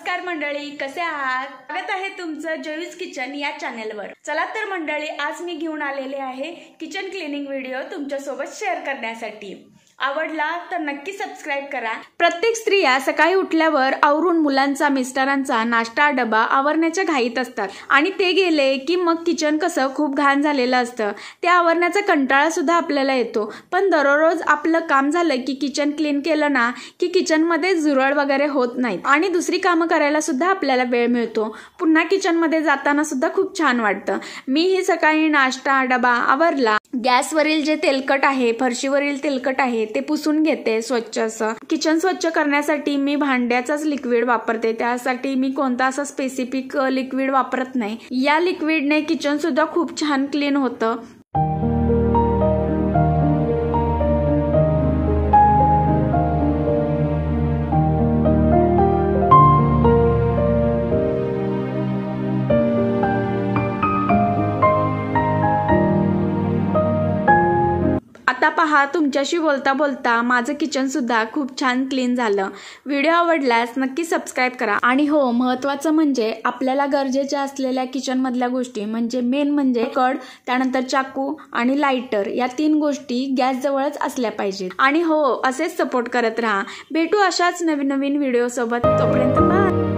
नमस्कार मंडळी, कसे आहात? स्वागत आहे तुमचं जयूज किचन या चॅनलवर। चला तर मंडळी, आज मी घेऊन आलेले आहे किचन क्लीनिंग व्हिडिओ तुमच्यासोबत शेअर करण्यासाठी। आवडला तर नक्की सबस्क्राइब करा। प्रत्येक स्त्रिया सकाळी उठल्यावर आवरून मुलांचा मिस्टरांचा नाश्ता डबा आवरण्याच्या घाईत असतात आणि ते गेले की मग किचन कसं खूप घाण झालेलं असतं, ते आवरण्याचा कंटाळा सुद्धा आपल्याला येतो। पण दररोज आपलं काम झालं की किचन क्लीन केलं ना की किचन मध्ये झुरळ वगैरे होत नाहीत आणि दुसरी कामं करायला सुद्धा आपल्याला वेळ मिळतो। पुन्हा किचन मध्ये जाताना सुद्धा खूप छान वाटतं। मी ही सकाळी नाश्ता डबा आवरला, गॅसवरील जे तेलकट आहे, फरशीवरील तेलकट आहे ते पुसून घेते स्वच्छ असं। किचन स्वच्छ करण्यासाठी मी भांड्याचाच लिक्विड वापरते, त्यासाठी मी कोणता असा स्पेसिफिक लिक्विड वापरत नाही। या लिक्विडने किचन सुद्धा खूप छान क्लीन होतं। आता पहा, तुमच्याशी बोलता बोलता माझं किचन सुद्धा खूप छान क्लीन झालं। व्हिडिओ आवडल्यास नक्की सबस्क्राइब करा। आणि हो, महत्त्वाचं म्हणजे आपल्याला गरजेच्या असलेल्या किचन मधल्या गोष्टी म्हणजे मेन म्हणजे कड, त्यानंतर चाकू आणि लायटर, या 3 गोष्टी गॅस जवळच असल्या पाहिजेत। आणि हो, असेच सपोर्ट करत राहा। भेटू अशाच नवीन व्हिडिओ सोबत, तोपर्यंत बाय।